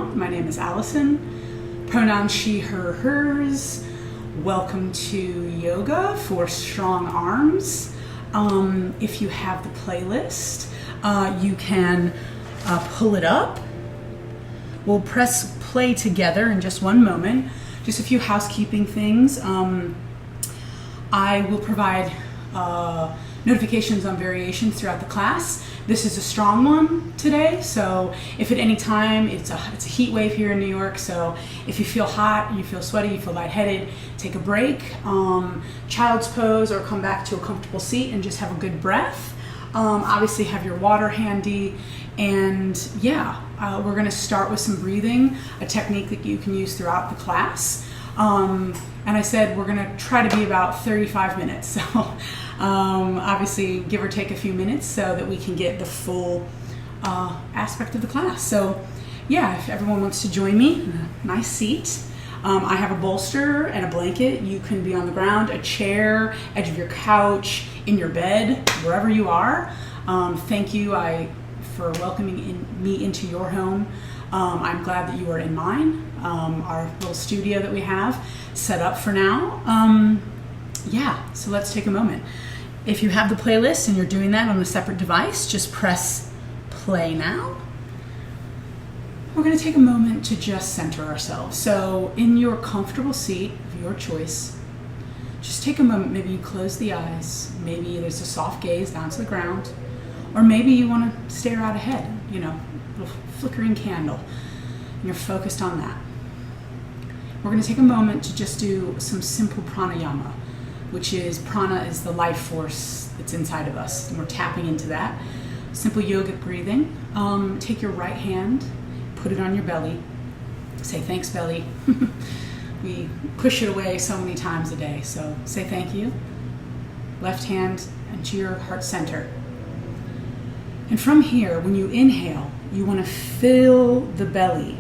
everyone. My name is Allison. Pronouns she, her, hers. Welcome to yoga for strong arms. If you have the playlist, you can pull it up. We'll press play together in just one moment. Just a few housekeeping things. I will provide notifications on variations throughout the class. This is a strong one today, so if at any time, it's a heat wave here in New York, so if you feel hot, you feel sweaty, you feel lightheaded, take a break, child's pose, or come back to a comfortable seat and just have a good breath. Obviously have your water handy, and we're going to start with some breathing, a technique that you can use throughout the class. And I said we're going to try to be about 35 minutes, so obviously give or take a few minutes so that we can get the full aspect of the class. So if everyone wants to join me in a nice seat. I have a bolster and a blanket. You can be on the ground, a chair, edge of your couch, in your bed, wherever you are. Thank you for welcoming me into your home. I'm glad that you are in mine. Our little studio that we have set up for now. So let's take a moment. If you have the playlist and you're doing that on a separate device, just press play now. We're going to take a moment to just center ourselves. So in your comfortable seat of your choice, just take a moment. Maybe you close the eyes. Maybe there's a soft gaze down to the ground. Or maybe you want to stare out ahead, a little flickering candle. And you're focused on that. We're going to take a moment to just do some simple pranayama, which is prana is the life force that's inside of us, and we're tapping into that. Simple yogic breathing. Take your right hand, put it on your belly. Say, thanks, belly. We push it away so many times a day, so say thank you. Left hand into your heart center. And from here, when you inhale, you want to feel the belly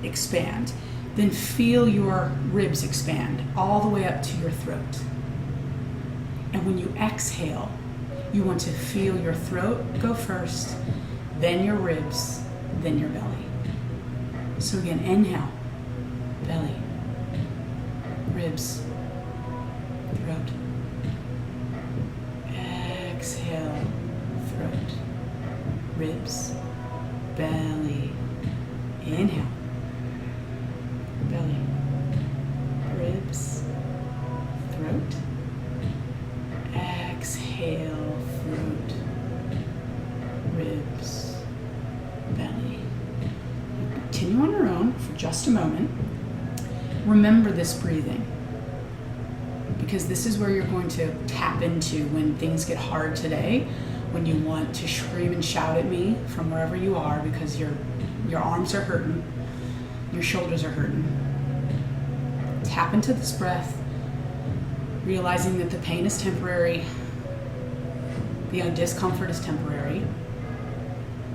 expand. Then feel your ribs expand all the way up to your throat. And when you exhale, you want to feel your throat go first, then your ribs, then your belly. So again, inhale, belly, ribs, throat. Exhale, throat, ribs, belly. Inhale, belly, ribs, throat. Exhale, throat, ribs, belly. Continue on your own for just a moment. Remember this breathing, because this is where you're going to tap into when things get hard today, when you want to scream and shout at me from wherever you are because your arms are hurting, your shoulders are hurting. Tap into this breath, realizing that the pain is temporary, the discomfort is temporary,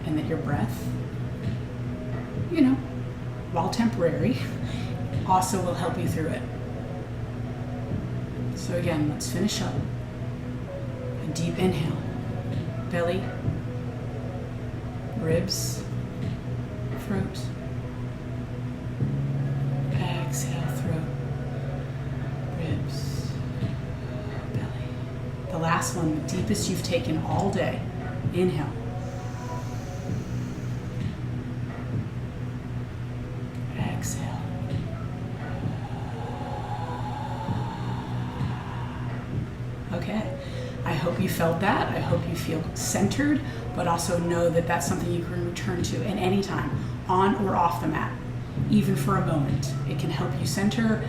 and that your breath, while temporary, also will help you through it. So again, let's finish up. A deep inhale, belly, ribs, throat. Exhale, throat, ribs, belly. The last one, the deepest you've taken all day. Inhale. Exhale. Okay. I hope you felt that. I hope you feel centered, but also know that that's something you can return to at any time, on or off the mat, even for a moment. It can help you center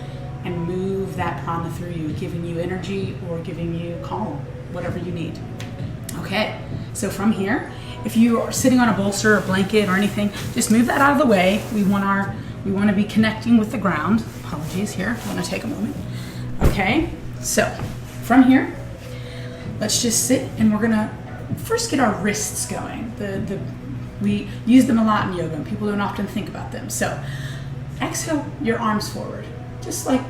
and move that prana through you, giving you energy or giving you calm, whatever you need. Okay, so from here, if you are sitting on a bolster or blanket or anything, just move that out of the way. We want to be connecting with the ground. Apologies here, I want to take a moment. Okay, so from here, let's just sit, and we're gonna first get our wrists going. We use them a lot in yoga, and people don't often think about them. So exhale your arms forward. Just like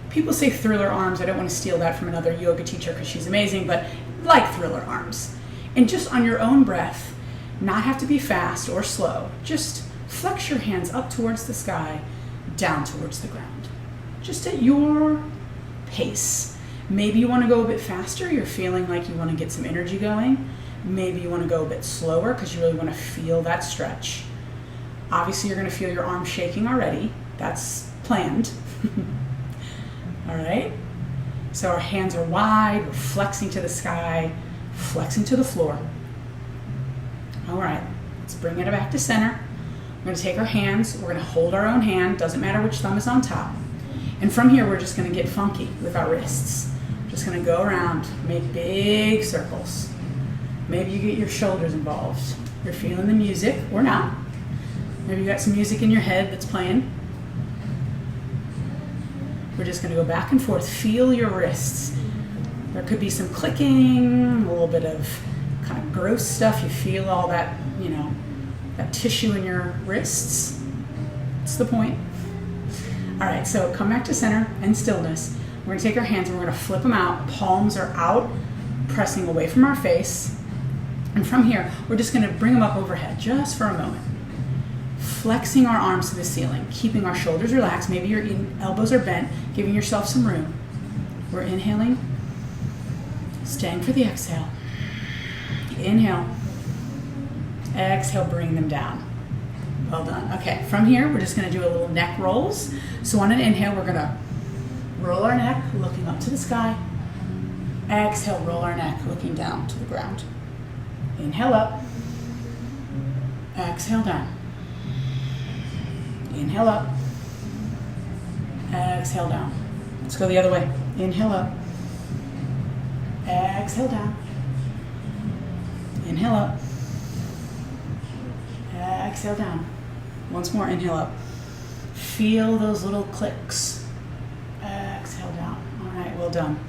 people say thriller arms. I don't want to steal that from another yoga teacher because she's amazing, but like thriller arms. And just on your own breath, not have to be fast or slow, just flex your hands up towards the sky, down towards the ground. Just at your pace. Maybe you want to go a bit faster. You're feeling like you want to get some energy going. Maybe you want to go a bit slower because you really want to feel that stretch. Obviously, you're going to feel your arms shaking already. That's planned. All right. So our hands are wide. We're flexing to the sky, flexing to the floor. All right. Let's bring it back to center. We're going to take our hands. We're going to hold our own hand. Doesn't matter which thumb is on top. And from here, we're just going to get funky with our wrists. Just going to go around, make big circles. Maybe you get your shoulders involved. You're feeling the music, or not. Maybe you got some music in your head that's playing. We're just going to go back and forth. Feel your wrists. There could be some clicking, a little bit of kind of gross stuff. You feel all that, that tissue in your wrists. That's the point. All right, so come back to center and stillness. We're going to take our hands and we're going to flip them out. Palms are out, pressing away from our face. And from here, we're just going to bring them up overhead just for a moment. Flexing our arms to the ceiling, keeping our shoulders relaxed. Maybe your elbows are bent, giving yourself some room. We're inhaling, staying for the exhale. Inhale. Exhale, bring them down. Well done. Okay, from here, we're just going to do a little neck rolls. So on an inhale, we're going to roll our neck, looking up to the sky. Exhale, roll our neck, looking down to the ground. Inhale up. Exhale down. Inhale up. Exhale down. Let's go the other way. Inhale up. Exhale down. Inhale up. Exhale down. Once more, inhale up. Feel those little clicks. Exhale down. All right, well done.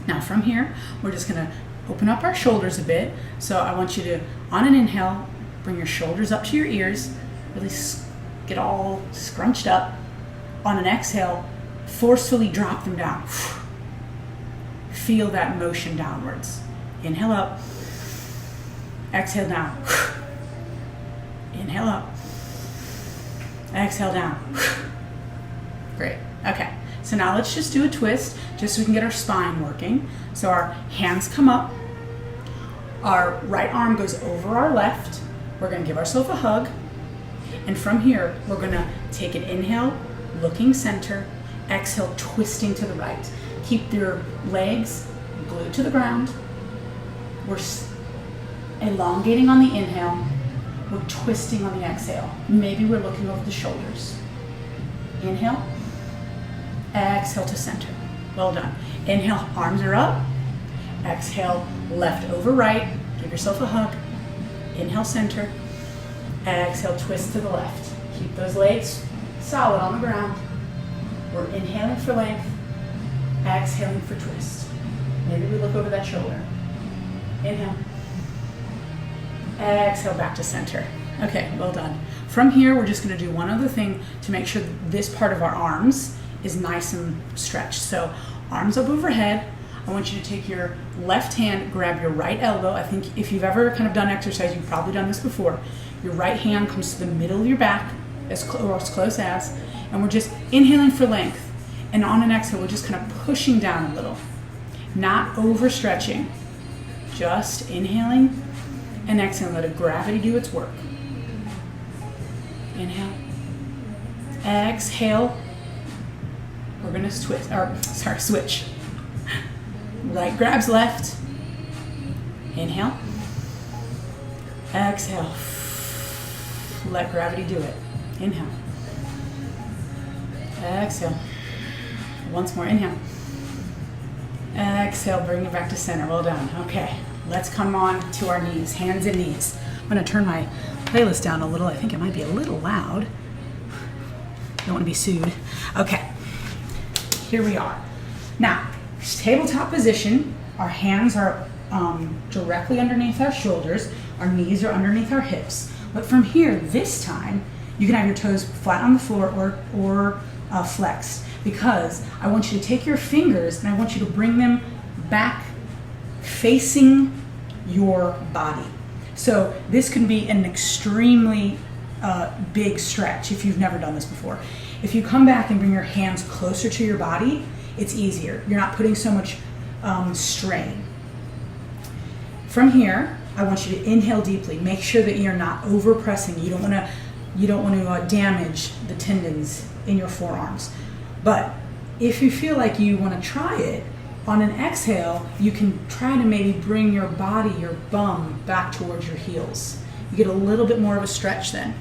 Now from here, we're just gonna open up our shoulders a bit. So I want you to, on an inhale, bring your shoulders up to your ears, really get all scrunched up. On an exhale, forcefully drop them down. Feel that motion downwards. Inhale up. Exhale down. Inhale up. Exhale down. Great. Okay. So now let's just do a twist just so we can get our spine working. So our hands come up. Our right arm goes over our left. We're going to give ourselves a hug. And from here, we're going to take an inhale, looking center. Exhale, twisting to the right. Keep your legs glued to the ground. We're elongating on the inhale. We're twisting on the exhale. Maybe we're looking over the shoulders. Inhale. Exhale to center. Well done. Inhale, arms are up. Exhale, left over right. Give yourself a hug. Inhale, center. Exhale, twist to the left. Keep those legs solid on the ground. We're inhaling for length. Exhaling for twist. Maybe we look over that shoulder. Inhale. Exhale, back to center. Okay, well done. From here, we're just going to do one other thing to make sure that this part of our arms is nice and stretched. So arms up overhead. I want you to take your left hand, grab your right elbow. I think if you've ever kind of done exercise, you've probably done this before. Your right hand comes to the middle of your back, or as close as, and we're just inhaling for length. And on an exhale, we're just kind of pushing down a little, not overstretching, just inhaling and exhale. Let gravity do its work. Inhale. Exhale. We're going to switch. Right grabs left. Inhale. Exhale. Let gravity do it. Inhale. Exhale. Once more. Inhale. Exhale. Bring it back to center. Well done. Okay. Let's come on to our knees. Hands and knees. I'm going to turn my playlist down a little. I think it might be a little loud. Don't want to be sued. Okay. Here we are. Now, tabletop position. Our hands are directly underneath our shoulders. Our knees are underneath our hips. But from here, this time, you can have your toes flat on the floor or flexed, because I want you to take your fingers and I want you to bring them back facing your body. So this can be an extremely big stretch if you've never done this before. If you come back and bring your hands closer to your body, it's easier. You're not putting so much strain. From here, I want you to inhale deeply. Make sure that you're not over pressing. You don't want to damage the tendons in your forearms. But if you feel like you want to try it, on an exhale, you can try to maybe bring your body, your bum, back towards your heels. You get a little bit more of a stretch then.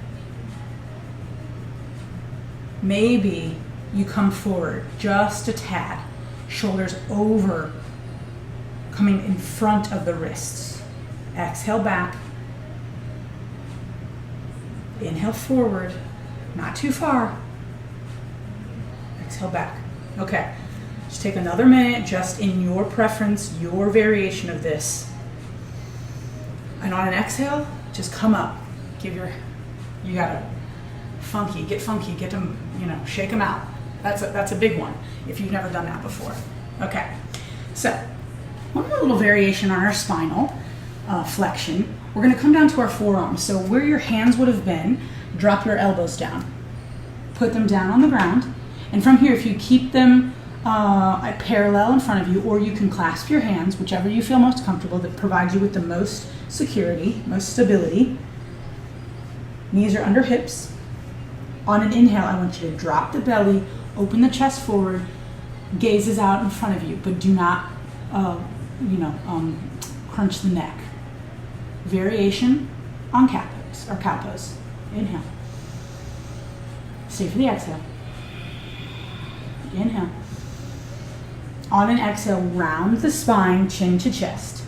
Maybe you come forward just a tad, shoulders over, coming in front of the wrists. Exhale back. Inhale forward, not too far. Exhale back. Okay, just take another minute, just in your preference, your variation of this. And on an exhale, just come up. You gotta get funky, get them, shake them out. That's a big one if you've never done that before. Okay, so one more little variation on our spinal flexion. We're gonna come down to our forearms. So where your hands would have been, drop your elbows down. Put them down on the ground. And from here, if you keep them parallel in front of you, or you can clasp your hands, whichever you feel most comfortable, that provides you with the most security, most stability. Knees are under hips. On an inhale, I want you to drop the belly, open the chest forward, gaze is out in front of you, but do not, crunch the neck. Variation on cat pose or cow pose. Inhale. Stay for the exhale. Inhale. On an exhale, round the spine, chin to chest.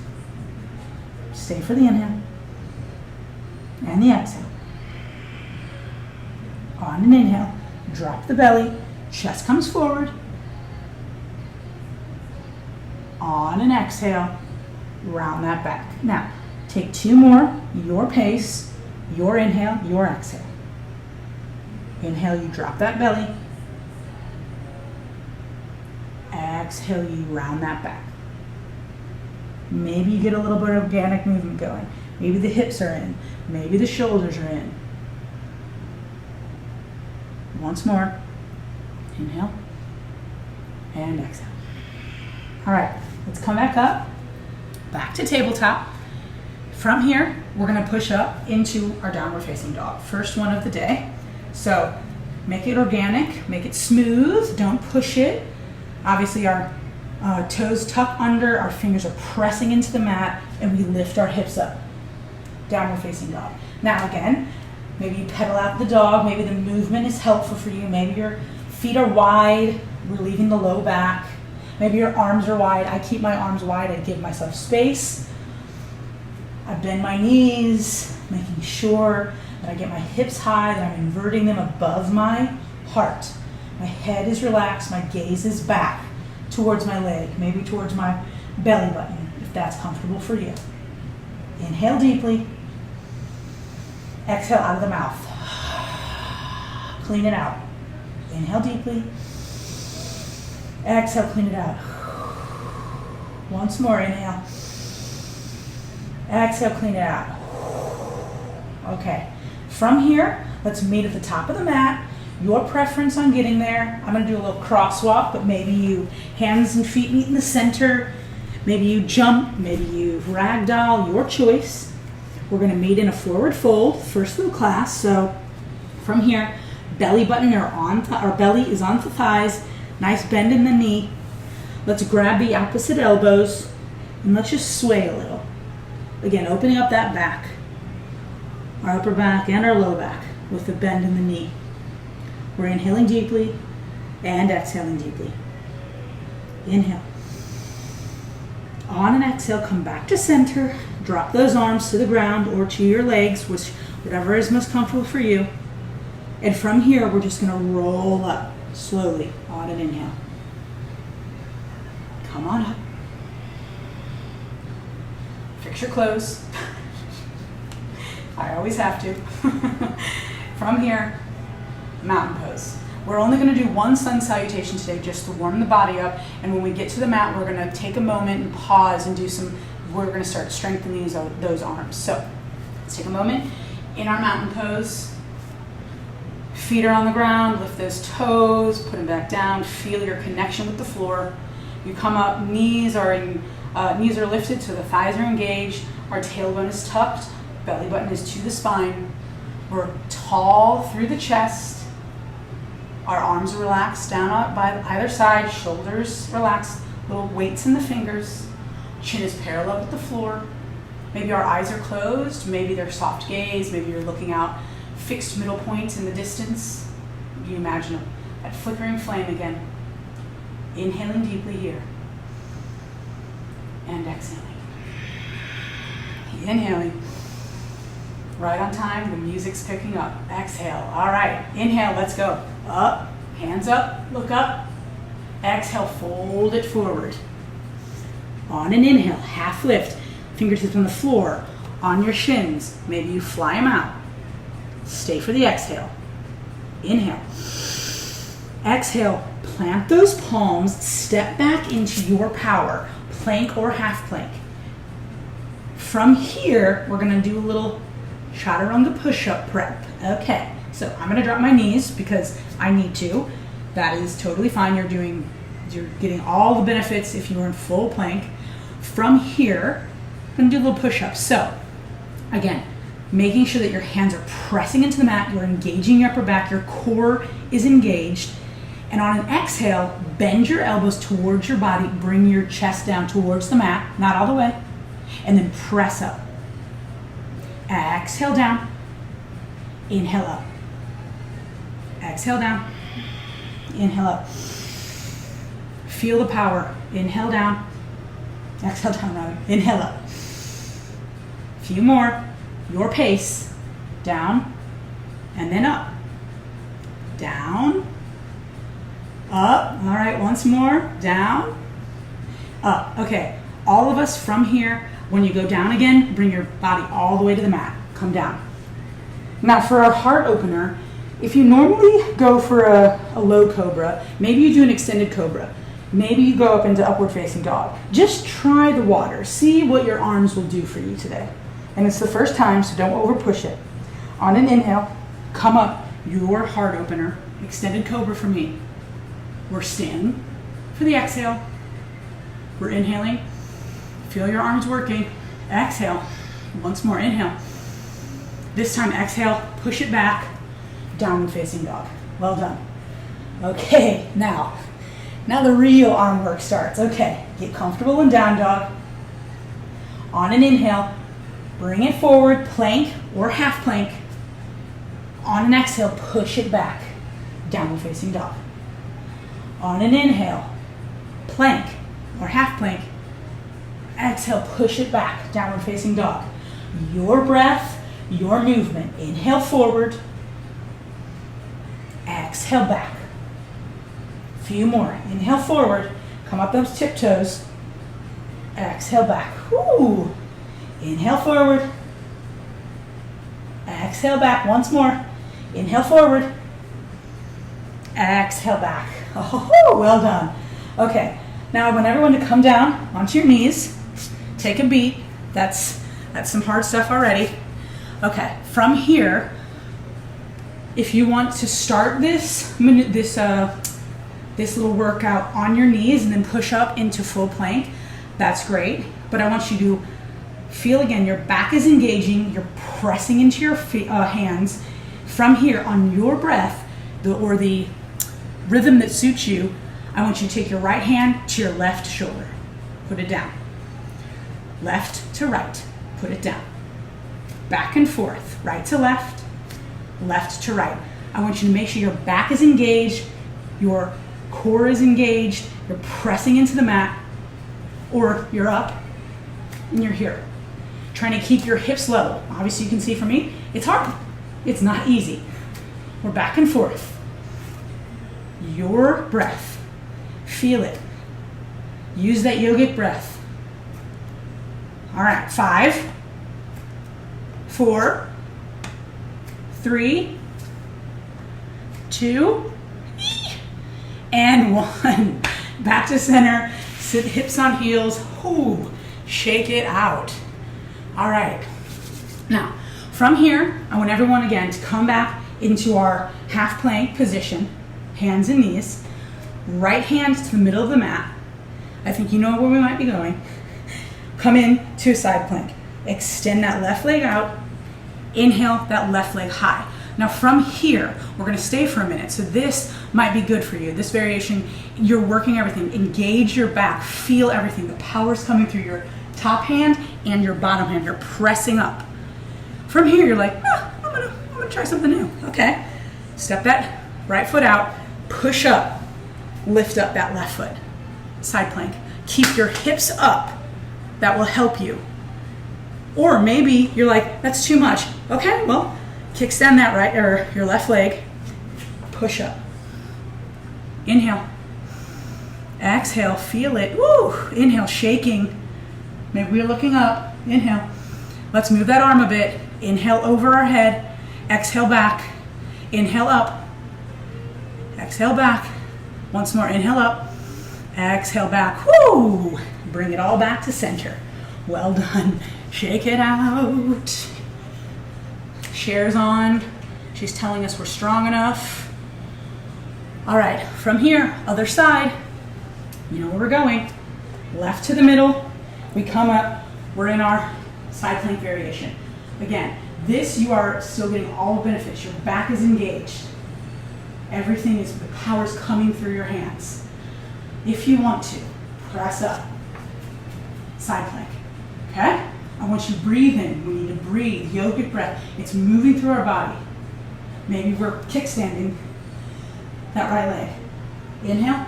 Stay for the inhale. And the exhale. On an inhale, drop the belly, chest comes forward. On an exhale, round that back. Now, take two more, your pace, your inhale, your exhale. Inhale, you drop that belly. Exhale, you round that back. Maybe you get a little bit of organic movement going. Maybe the hips are in. Maybe the shoulders are in. Once more. Inhale. And exhale. All right, let's come back up. Back to tabletop. From here, we're going to push up into our downward facing dog. First one of the day. So make it organic, make it smooth, don't push it. Obviously our toes tuck under, our fingers are pressing into the mat, and we lift our hips up. Downward facing dog. Now again, maybe you pedal out the dog, maybe the movement is helpful for you, maybe your feet are wide, relieving the low back. Maybe your arms are wide. I keep my arms wide, I give myself space. I bend my knees, making sure that I get my hips high, that I'm inverting them above my heart. My head is relaxed, my gaze is back towards my leg, maybe towards my belly button, if that's comfortable for you. Inhale deeply. Exhale out of the mouth. Clean it out. Inhale deeply. Exhale, clean it out. Once more, inhale. Exhale, clean it out. Okay. From here, let's meet at the top of the mat. Your preference on getting there. I'm going to do a little crosswalk, but maybe you hands and feet meet in the center. Maybe you jump, maybe you ragdoll, your choice. We're going to meet in a forward fold, first of the class. So from here, belly button or belly is on the thighs. Nice bend in the knee. Let's grab the opposite elbows and let's just sway a little. Again, opening up that back, our upper back and our low back with the bend in the knee. We're inhaling deeply and exhaling deeply. Inhale. On an exhale, come back to center. Drop those arms to the ground or to your legs, whatever is most comfortable for you. And from here, we're just going to roll up slowly on an inhale. Come on up. Fix your clothes. I always have to. From here, mountain pose. We're only going to do one sun salutation today just to warm the body up, and when we get to the mat, we're going to take a moment and pause and do we're going to start strengthening those arms. So let's take a moment in our mountain pose. Feet are on the ground, lift those toes, put them back down, feel your connection with the floor. You come up, knees are lifted so the thighs are engaged, our tailbone is tucked, belly button is to the spine. We're tall through the chest. Our arms are relaxed down by either side, shoulders relaxed, little weights in the fingers. Chin is parallel with the floor. Maybe our eyes are closed, maybe they're soft gaze, maybe you're looking out, fixed middle point in the distance. You imagine that flickering flame again. Inhaling deeply here. And exhaling. Inhaling. Right on time, the music's picking up. Exhale. All right, inhale, let's go. Up, hands up, look up. Exhale, fold it forward. On an inhale, half lift, fingertips on the floor, on your shins. Maybe you fly them out. Stay for the exhale. Inhale. Exhale, plant those palms, step back into your power, plank or half plank. From here, we're gonna do a little chaturanga push-up prep. Okay, so I'm gonna drop my knees because I need to. That is totally fine. You're getting all the benefits if you're in full plank. From here, I'm gonna do a little push-up. So, again, making sure that your hands are pressing into the mat, you're engaging your upper back, your core is engaged. And on an exhale, bend your elbows towards your body, bring your chest down towards the mat, not all the way, and then press up. Exhale down, inhale up. Exhale down, inhale up. Feel the power, inhale down, exhale down rather, inhale up. Few more, your pace, down, and then up. Down, up, all right, once more, down, up. Okay, all of us from here, when you go down again, bring your body all the way to the mat, come down. Now for our heart opener, if you normally go for a low cobra, maybe you do an extended cobra, maybe you go up into upward facing dog. Just try the water, see what your arms will do for you today. And it's the first time, so don't over push it. On an inhale, come up, your heart opener, extended cobra for me. We're standing for the exhale. We're inhaling. Feel your arms working. Exhale. Once more, inhale. This time, exhale, push it back, downward facing dog. Well done. Okay, now the real arm work starts. Okay, get comfortable in down dog. On an inhale, bring it forward, plank or half plank. On an exhale, push it back, downward facing dog. On an inhale, plank or half plank. Exhale, push it back, downward facing dog. Your breath, your movement. Inhale forward, exhale back. Few more. Inhale forward, come up those tiptoes. Exhale back. Woo. Inhale forward, exhale back. Once more. Inhale forward, exhale back. Oh, well done. Okay, now I want everyone to come down onto your knees. Take a beat. That's some hard stuff already. Okay, from here, if you want to start this little workout on your knees and then push up into full plank, that's great. But I want you to feel again, your back is engaging, you're pressing into your hands. From here, on your breath, the rhythm that suits you, I want you to take your right hand to your left shoulder. Put it down. Left to right. Put it down. Back and forth. Right to left. Left to right. I want you to make sure your back is engaged, your core is engaged, you're pressing into the mat, or you're up and you're here. Trying to keep your hips level. Obviously you can see for me, it's hard. It's not easy. We're back and forth. Your breath. Feel it. Use that yogic breath. All right, 5, 4, 3, 2, and 1. Back to center. Sit hips on heels. Ooh, shake it out. All right. Now, from here, I want everyone again to come back into our half plank position, hands and knees, right hand to the middle of the mat. I think you know where we might be going. Come in to a side plank. Extend that left leg out. Inhale that left leg high. Now from here, we're gonna stay for a minute. So this might be good for you. This variation, you're working everything. Engage your back, feel everything. The power's coming through your top hand and your bottom hand. You're pressing up. From here, you're like, I'm gonna try something new. Okay, step that right foot out, push up, lift up that left foot. Side plank. Keep your hips up. That will help you. Or maybe you're like, that's too much. Okay, well, kickstand that right, or your left leg, push up. Inhale. Exhale, feel it. Woo! Inhale, shaking. Maybe we're looking up. Inhale. Let's move that arm a bit. Inhale over our head. Exhale back. Inhale up. Exhale back. Once more, inhale up. Exhale back. Woo! Bring it all back to center. Well done. Shake it out. Cher's on. She's telling us we're strong enough. All right, from here, other side. You know where we're going. Left to the middle. We come up. We're in our side plank variation. Again, this you are still getting all the benefits. Your back is engaged. Everything is, the power's coming through your hands. If you want to, press up. Side plank. Okay? I want you to breathe in. We need to breathe. Yogic breath. It's moving through our body. Maybe we're kickstanding that right leg. Inhale.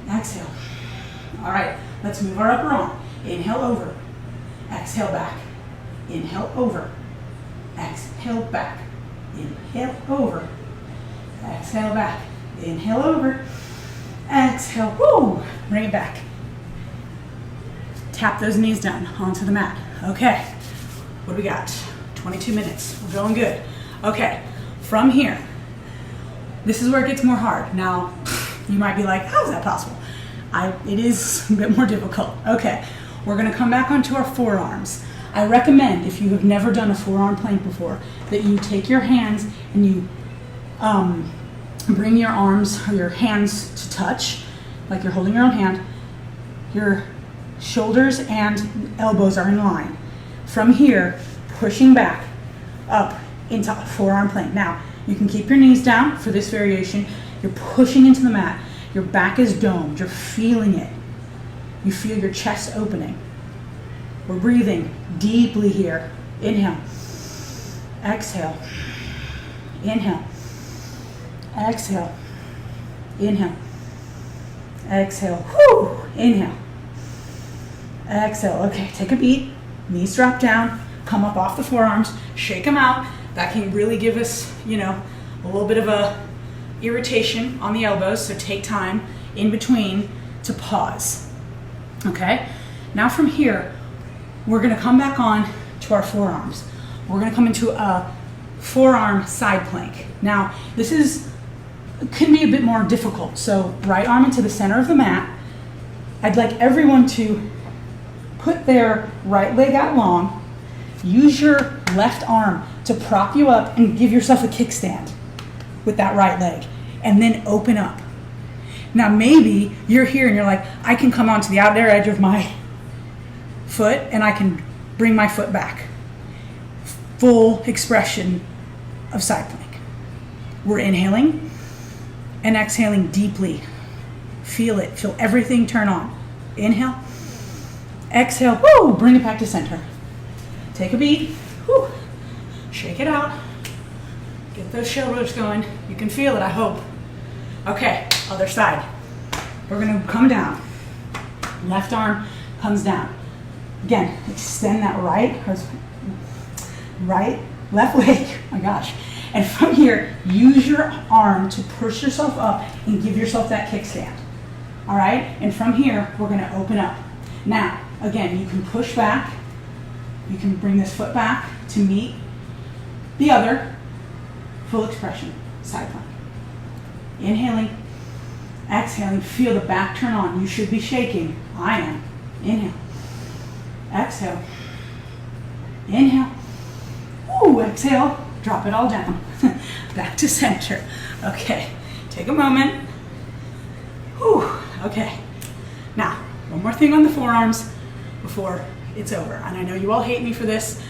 Exhale. All right. Let's move our upper arm. Inhale over. Exhale back. Inhale over. Exhale back. Inhale over. Exhale back. Inhale over. Exhale. Woo! Bring it back. Tap those knees down onto the mat. Okay, what do we got? 22 minutes, we're going good. Okay, from here, this is where it gets more hard. Now, you might be like, how is that possible? It is a bit more difficult. Okay, we're gonna come back onto our forearms. I recommend, if you have never done a forearm plank before, that you take your hands and you bring your arms or your hands to touch, like you're holding your own hand. Your shoulders and elbows are in line. From here, pushing back up into forearm plank. Now, you can keep your knees down for this variation. You're pushing into the mat. Your back is domed. You're feeling it. You feel your chest opening. We're breathing deeply here. Inhale. Exhale. Inhale. Exhale. Inhale. Exhale. Whoo! Inhale. Exhale. Okay, take a beat. Knees drop down. Come up off the forearms. Shake them out. That can really give us, a little bit of a irritation on the elbows. So take time in between to pause. Okay? Now from here, we're going to come back on to our forearms. We're going to come into a forearm side plank. Now, this can be a bit more difficult. So right arm into the center of the mat. I'd like everyone to put their right leg out long. Use your left arm to prop you up and give yourself a kickstand with that right leg. And then open up. Now maybe you're here and you're like, I can come onto the outer edge of my foot and I can bring my foot back. Full expression of side plank. We're inhaling and exhaling deeply. Feel it. Feel everything turn on. Inhale. Exhale. Woo! Bring it back to center. Take a beat. Woo! Shake it out. Get those shoulders going. You can feel it, I hope. Okay, other side. We're going to come down. Left arm comes down. Again, extend that left leg. Oh my gosh. And from here, use your arm to push yourself up and give yourself that kickstand. All right? And from here, we're going to open up. Now, again, you can push back. You can bring this foot back to meet the other. Full expression, side plank. Inhaling, exhaling, feel the back turn on. You should be shaking. I am. Inhale. Exhale. Inhale. Ooh, exhale. drop it all down. Back to center. Okay, take a moment. Whew. Okay, now one more thing on the forearms before it's over. And I know you all hate me for this,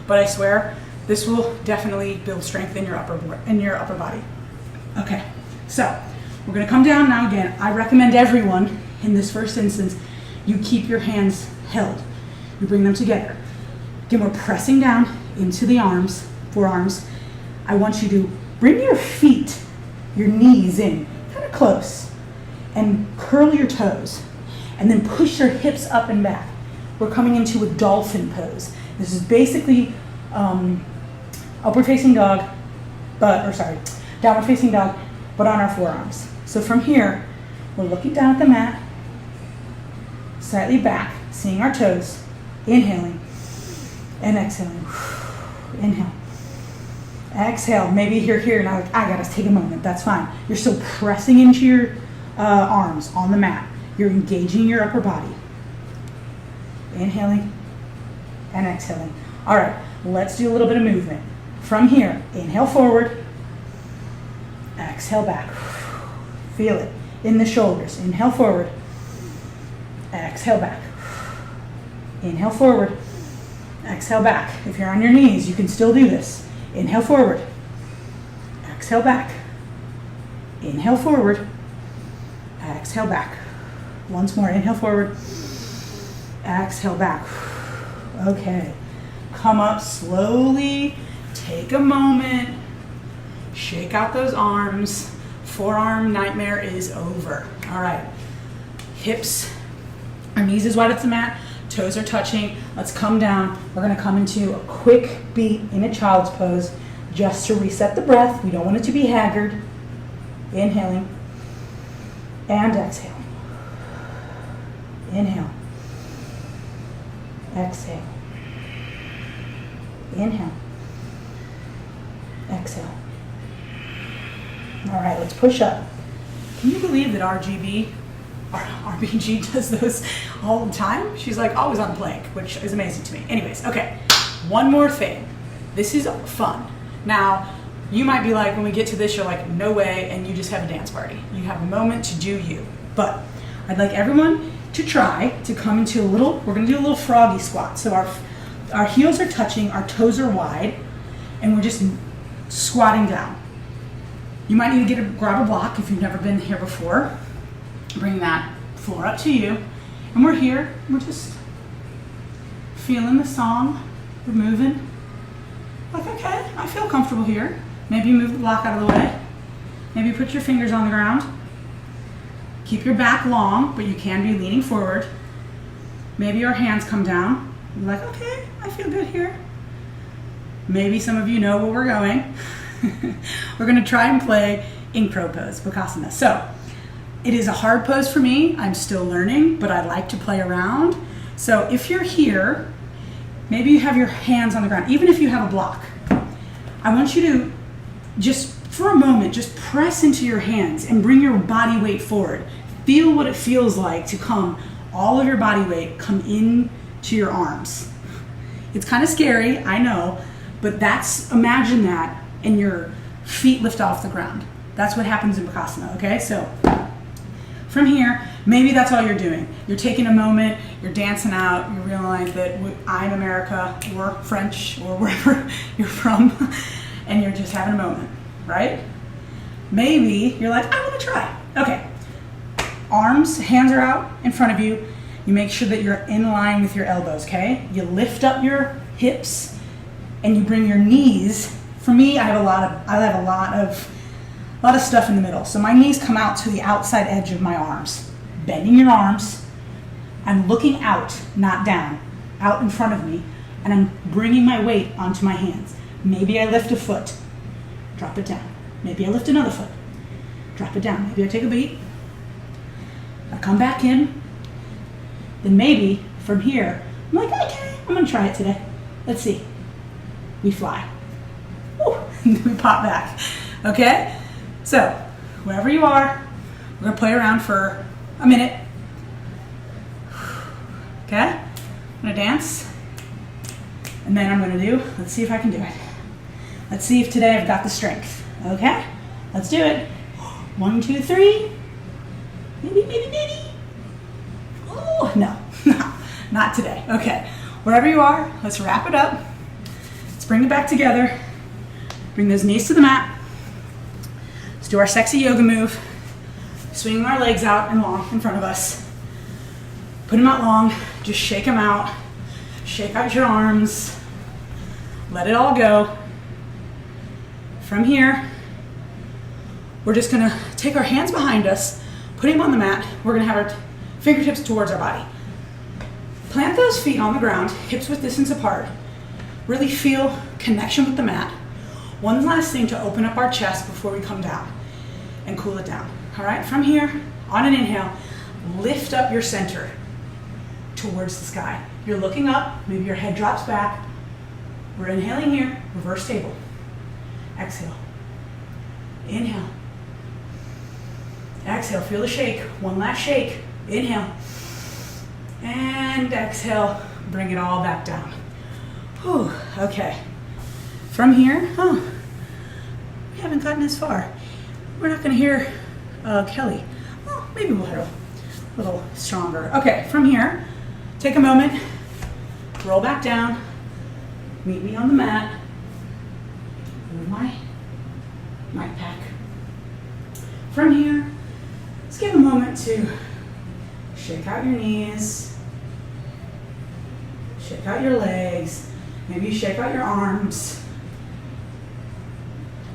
but I swear this will definitely build strength in your upper body. Okay, so we're gonna come down now. Again, I recommend everyone in this first instance, you keep your hands held. You bring them together. Again, we're pressing down into the arms, forearms. I want you to bring your feet, your knees in, kind of close, and curl your toes. And then push your hips up and back. We're coming into a dolphin pose. This is basically downward facing dog, but on our forearms. So from here, we're looking down at the mat, slightly back, seeing our toes, inhaling and exhaling. Inhale. Exhale. Maybe you're here and I gotta take a moment. That's fine. You're still pressing into your arms on the mat. You're engaging your upper body. Inhaling and exhaling. All right, let's do a little bit of movement. From here, inhale forward, exhale back. Feel it in the shoulders. Inhale forward, exhale back. Inhale forward, exhale back. If you're on your knees, you can still do this. Inhale forward, exhale back. Inhale forward, exhale back. Once more, inhale forward, exhale back. Okay, come up slowly, take a moment, shake out those arms. Forearm nightmare is over. All right, hips, our knees is wide at the mat, toes are touching. Let's come down. We're gonna come into a quick beat in a child's pose just to reset the breath. We don't want it to be haggard. Inhaling and exhale. Inhale. Exhale. Inhale. Exhale. All right, let's push up. Can you believe that RBG does those all the time? She's like always on plank, which is amazing to me. Anyways, okay, one more thing. This is fun. Now, you might be like, when we get to this, you're like, no way, and you just have a dance party. You have a moment to do you. But I'd like everyone to try to come into we're gonna do a little froggy squat. So our heels are touching, our toes are wide, and we're just squatting down. You might need to grab a block if you've never been here before. Bring that floor up to you. And we're here, we're just feeling the song, we're moving. Like, okay, I feel comfortable here. Maybe you move the block out of the way. Maybe put your fingers on the ground. Keep your back long, but you can be leaning forward. Maybe your hands come down. You're like, okay, I feel good here. Maybe some of you know where we're going. We're gonna try and play incro pose, Bakasana. So, it is a hard pose for me. I'm still learning, but I like to play around. So if you're here, maybe you have your hands on the ground, even if you have a block. I want you to just, for a moment, just press into your hands and bring your body weight forward. Feel what it feels like to all of your body weight come into your arms. It's kind of scary, I know, but imagine that, and your feet lift off the ground. That's what happens in Bakasana, okay? So, from here, maybe that's all you're doing. You're taking a moment, you're dancing out, you realize that I'm America, or French, or wherever you're from, and you're just having a moment, right? Maybe you're like, I want to try. Okay, hands are out in front of you. You make sure that you're in line with your elbows, okay? You lift up your hips, and you bring your knees. For me, I have a lot of stuff in the middle. So my knees come out to the outside edge of my arms. Bending your arms. I'm looking out, not down, out in front of me, and I'm bringing my weight onto my hands. Maybe I lift a foot, drop it down. Maybe I lift another foot, drop it down. Maybe I take a beat, I come back in, then maybe from here, I'm like, okay, I'm gonna try it today. Let's see. We fly. Woo. And we pop back, okay? So, wherever you are, we're gonna play around for a minute. Okay? I'm gonna dance. And then I'm gonna let's see if I can do it. Let's see if today I've got the strength. Okay, let's do it. 1, 2, 3. Maybe. Oh, no, not today. Okay, wherever you are, let's wrap it up. Let's bring it back together. Bring those knees to the mat. Let's do our sexy yoga move. Swinging our legs out and long in front of us. Put them out long, just shake them out. Shake out your arms. Let it all go. From here, we're just gonna take our hands behind us, put them on the mat. We're gonna have our fingertips towards our body. Plant those feet on the ground, hips width distance apart. Really feel connection with the mat. One last thing to open up our chest before we come down and cool it down. All right, from here, on an inhale, lift up your center towards the sky. You're looking up, maybe your head drops back. We're inhaling here, reverse table. Exhale. Inhale. Exhale, feel the shake. One last shake. Inhale. And exhale, bring it all back down. Whew, okay. From here, we haven't gotten as far. We're not gonna hear Kelly. Well, maybe we'll hear a little stronger. Okay, from here, take a moment, roll back down, meet me on the mat. Move my mic pack. From here, let's give a moment to shake out your knees, shake out your legs, maybe you shake out your arms.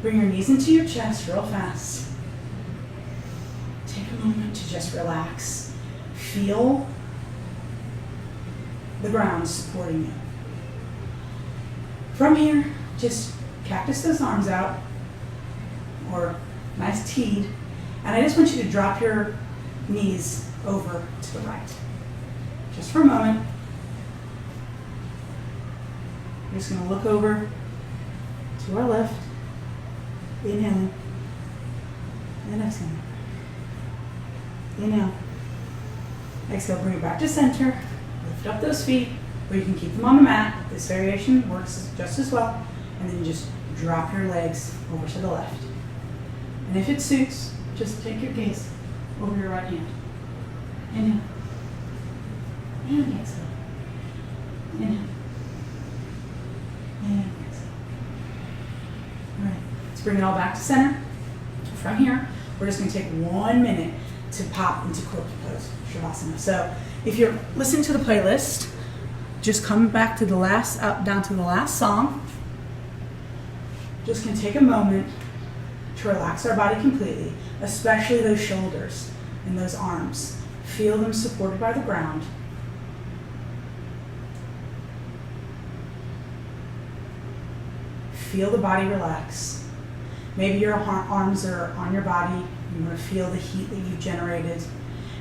Bring your knees into your chest real fast. Take a moment to just relax. Feel the ground supporting you. From here, just cactus those arms out, or nice teed, and I just want you to drop your knees over to the right. Just for a moment. We're just going to look over to our left, inhaling, and exhaling. Inhale. Exhale, bring it back to center. Lift up those feet, or you can keep them on the mat. This variation works just as well. And then you just drop your legs over to the left. And if it suits, just take your gaze over your right hand. Inhale. And exhale. Inhale. And exhale. All right, let's bring it all back to center. From here, we're just going to take 1 minute to pop into cobra pose, Shavasana. So if you're listening to the playlist, just come back to the last, down to the last song. Just going to take a moment to relax our body completely, especially those shoulders and those arms. Feel them supported by the ground. Feel the body relax. Maybe your arms are on your body. You want to feel the heat that you've generated.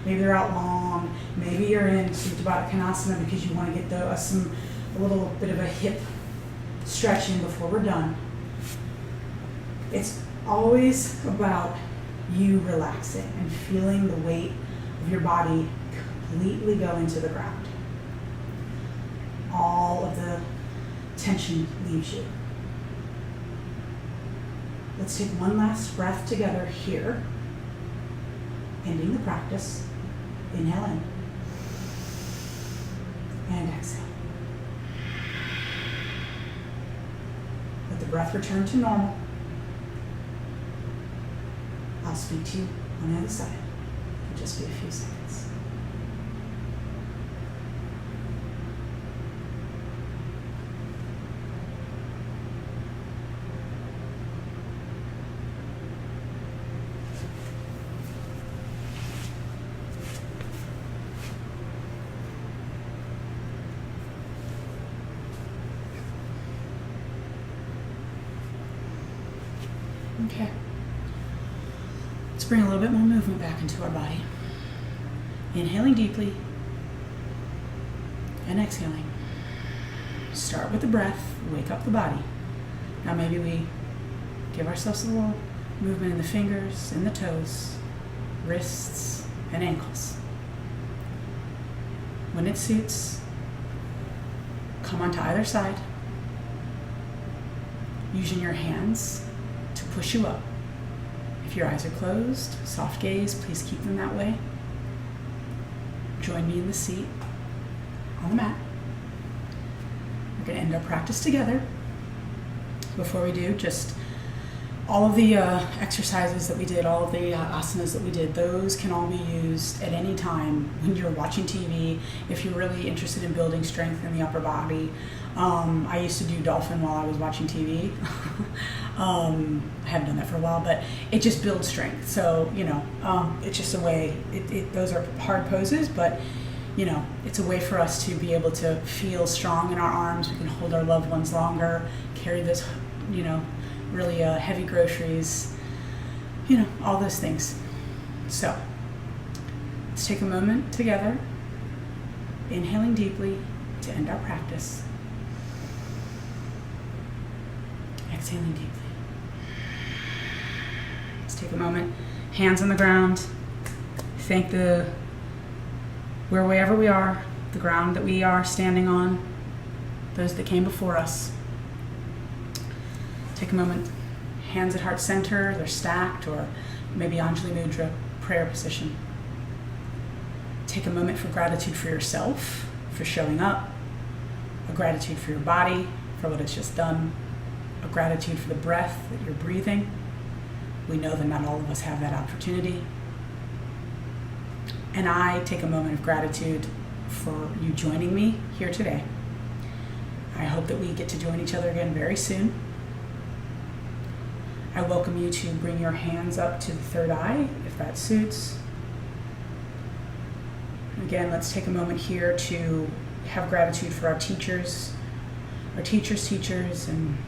Maybe they're out long. Maybe you're in Supta Baddha Konasana because you want to get a little bit of a hip stretching before we're done. It's always about you relaxing and feeling the weight of your body completely go into the ground. All of the tension leaves you. Let's take one last breath together here, ending the practice. Inhale in and exhale. Let the breath return to normal. I'll speak to you on the other side. It'll just be a few seconds. Okay. Let's bring a little bit more movement back into our body. Inhaling deeply and exhaling. Start with the breath, wake up the body. Now maybe we give ourselves a little movement in the fingers and the toes, wrists and ankles. When it suits, come onto either side. using your hands to push you up. If your eyes are closed, soft gaze, please keep them that way. Join me in the seat on the mat. We're going to end our practice together. Before we do, just all of the exercises that we did, all of the asanas that we did, those can all be used at any time when you're watching TV. If you're really interested in building strength in the upper body, I used to do dolphin while I was watching TV. I haven't done that for a while, but it just builds strength. So, it's just a way, those are hard poses, but it's a way for us to be able to feel strong in our arms. We can hold our loved ones longer, carry this, really heavy groceries, all those things. So let's take a moment together, inhaling deeply to end our practice. Exhaling deeply. Let's take a moment, hands on the ground. Thank wherever we are, the ground that we are standing on, those that came before us. Take a moment, hands at heart center, they're stacked, or maybe Anjali Mudra, prayer position. Take a moment for gratitude for yourself, for showing up, a gratitude for your body, for what it's just done, a gratitude for the breath that you're breathing. We know that not all of us have that opportunity. And I take a moment of gratitude for you joining me here today. I hope that we get to join each other again very soon. I welcome you to bring your hands up to the third eye, if that suits. Again, let's take a moment here to have gratitude for our teachers, and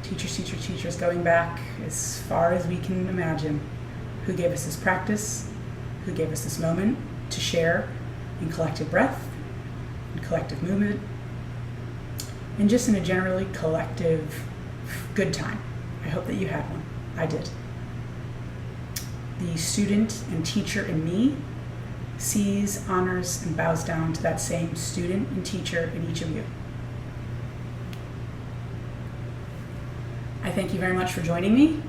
teachers going back as far as we can imagine, who gave us this practice, who gave us this moment to share in collective breath, in collective movement, and just in a generally collective good time. I hope that you had one. I did. The student and teacher in me sees, honors, and bows down to that same student and teacher in each of you. I thank you very much for joining me.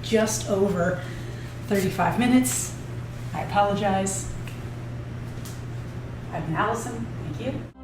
Just over 35 minutes. I apologize. I've been Allison. Thank you.